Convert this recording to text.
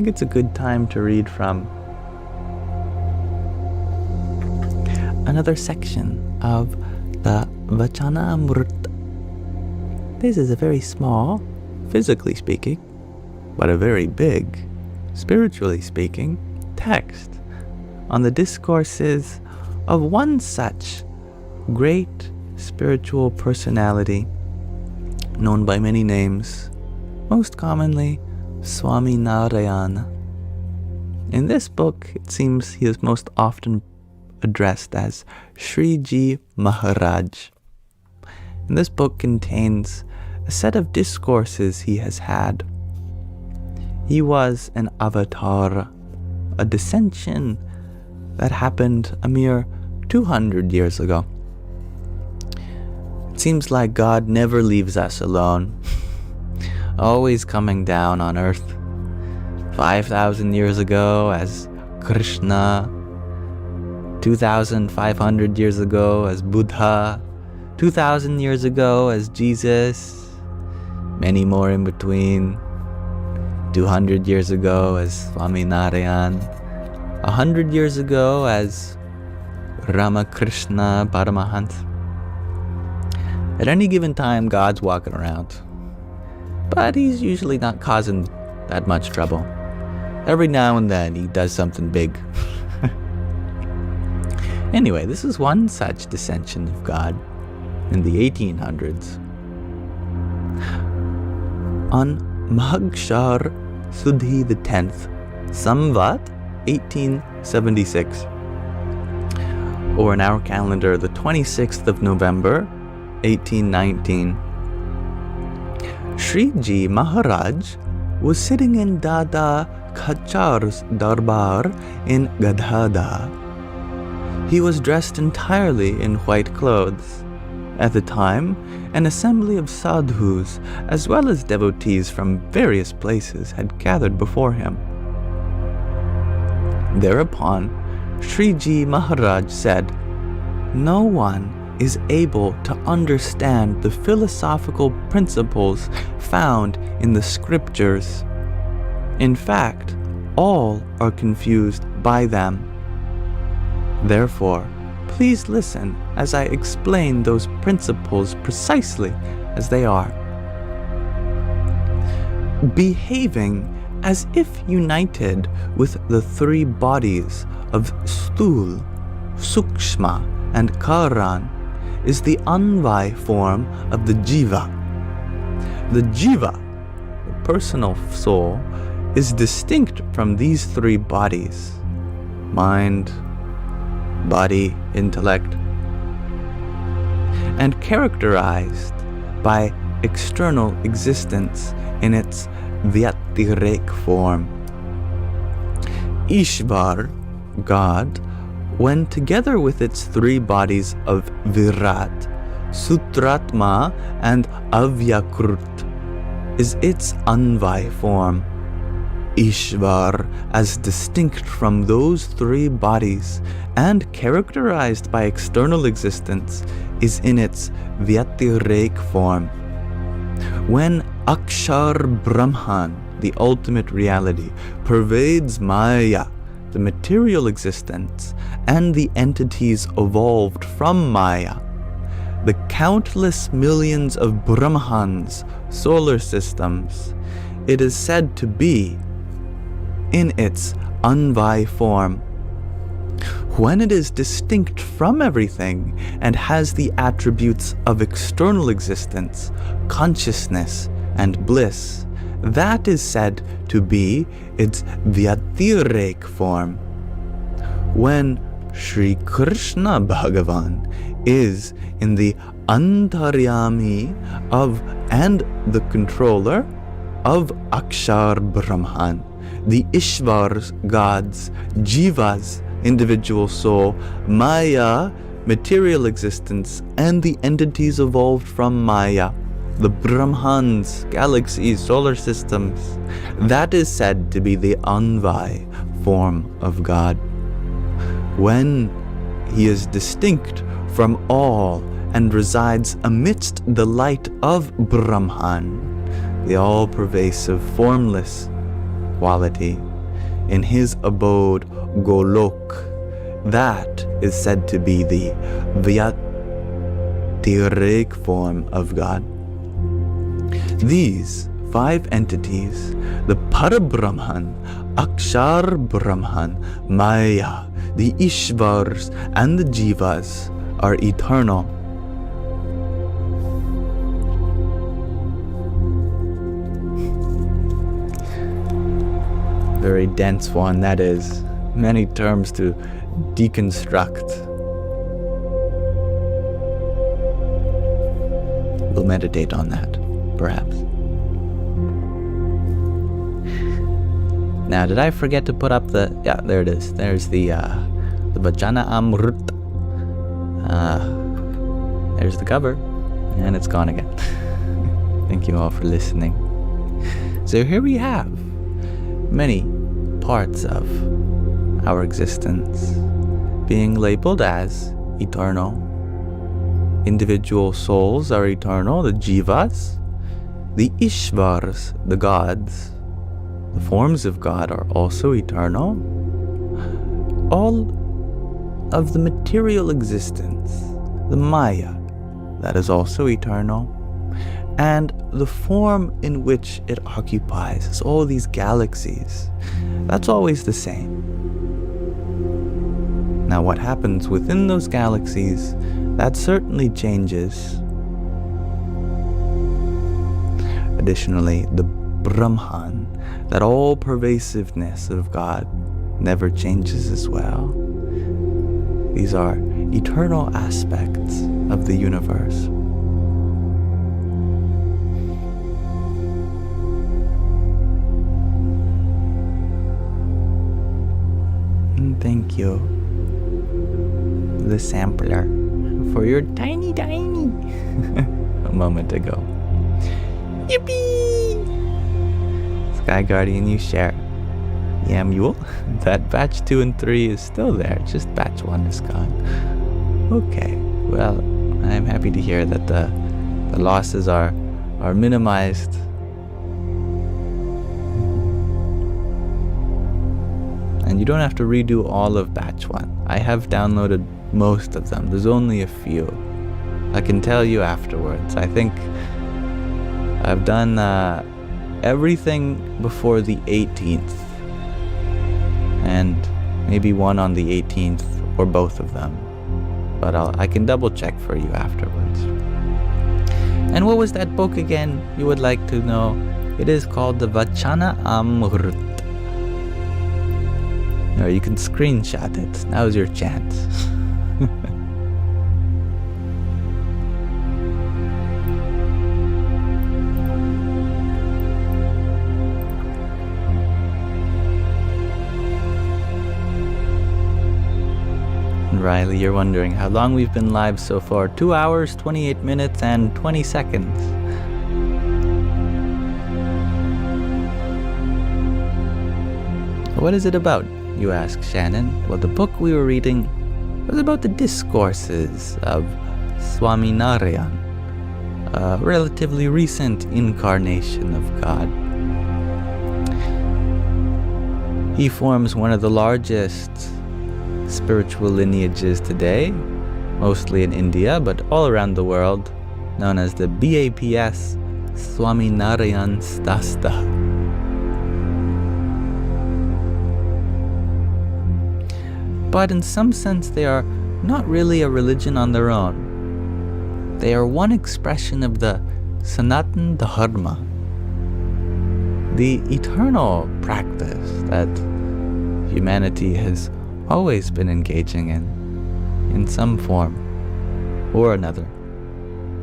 think it's a good time to read from another section of the Vachanāmrut. This is a very small, physically speaking, but a very big, spiritually speaking, text on the discourses of one such great spiritual personality known by many names, most commonly Swāminārāyan. In this book, it seems he is most often addressed as Shriji Maharaj. And this book contains a set of discourses he has had. He was an avatar, a descension that happened a mere 200 years ago. It seems like God never leaves us alone, always coming down on earth. 5,000 years ago as Krishna, 2,500 years ago as Buddha, 2,000 years ago as Jesus, many more in between, 200 years ago as Swāminārāyan, 100 years ago as Ramakrishna Paramahans. At any given time, God's walking around, but he's usually not causing that much trouble. Every now and then he does something big. Anyway, this is one such descension of God in the 1800s. On Maghshar Sudhi the 10th, Samvat 1876, or in our calendar the 26th of November 1819, Shriji Maharaj was sitting in Dada Khachar's darbar in Gadhadā. He was dressed entirely in white clothes. At the time, an assembly of sadhus, as well as devotees from various places, had gathered before him. Thereupon, Shriji Maharaj said, "No one is able to understand the philosophical principles found in the scriptures. In fact, all are confused by them. Therefore, please listen as I explain those principles precisely as they are. Behaving as if united with the three bodies of Sthul, Sukshma, and Karan is the Anvay form of the Jiva. The Jiva, the personal soul, is distinct from these three bodies: mind, body, intellect, and characterized by external existence in its Vyatirek form. Ishvar, God, when together with its three bodies of Virat, Sutratma, and Avyakrut, is its Anvay form. Ishvar, as distinct from those three bodies and characterized by external existence, is in its Vyatirek form. When Akshar Brahman, the ultimate reality, pervades Maya, the material existence, and the entities evolved from Maya, the countless millions of Brahmans, solar systems, it is said to be in its Anvay form. When it is distinct from everything and has the attributes of external existence, consciousness, and bliss, that is said to be its Vyatirek form. When Shri Krishna Bhagwān is in the Antaryami of and the controller of Akshar Brahman, the Ishvars, gods, Jivas, individual soul, Maya, material existence, and the entities evolved from Maya, the Brahmans, galaxies, solar systems, that is said to be the Anvay form of God. When he is distinct from all and resides amidst the light of Brahman, the all-pervasive, formless quality in his abode Golok. That is said to be the Vyatiric form of God. These 5 entities, the Parabrahman, Akshar Brahman, Maya, the Ishvars, and the Jivas, are eternal. Very dense one, that is. Many terms to deconstruct. We'll meditate on that, perhaps. Now, did I forget to put up the... Yeah, there it is. There's the Vachanāmrut. There's the cover. And it's gone again. Thank you all for listening. So here we have many parts of our existence being labeled as eternal. Individual souls are eternal, the jivas. The ishvars, the gods, the forms of God, are also eternal. All of the material existence, the maya, that is also eternal. And the form in which it occupies, all these galaxies, that's always the same. Now, what happens within those galaxies, that certainly changes. Additionally, the Brahman, that all-pervasiveness of God, never changes as well. These are eternal aspects of the universe. And thank you, the sampler, for your tiny a moment ago. Yippee! Sky Guardian, you share. Yeah, Mule. That batch 2 and 3 is still there. Just batch 1 is gone. Okay. Well, I'm happy to hear that the losses are minimized. And you don't have to redo all of batch 1. I have downloaded most of them. There's only a few. I can tell you afterwards. I think I've done everything before the 18th. And maybe one on the 18th, or both of them. But I can double check for you afterwards. And what was that book again, you would like to know? It is called the Vachanāmrut. Or you can screenshot it. Now's your chance. Riley, you're wondering how long we've been live so far. 2 hours, 28 minutes, and 20 seconds. What is it about, you ask, Shannon? Well, the book we were reading was about the discourses of Swāminārāyan, a relatively recent incarnation of God. He forms one of the largest spiritual lineages today, mostly in India, but all around the world, known as the BAPS Swāminārāyan Stasta. But in some sense, they are not really a religion on their own. They are one expression of the Sanatan Dharma, the eternal practice that humanity has always been engaging in some form or another.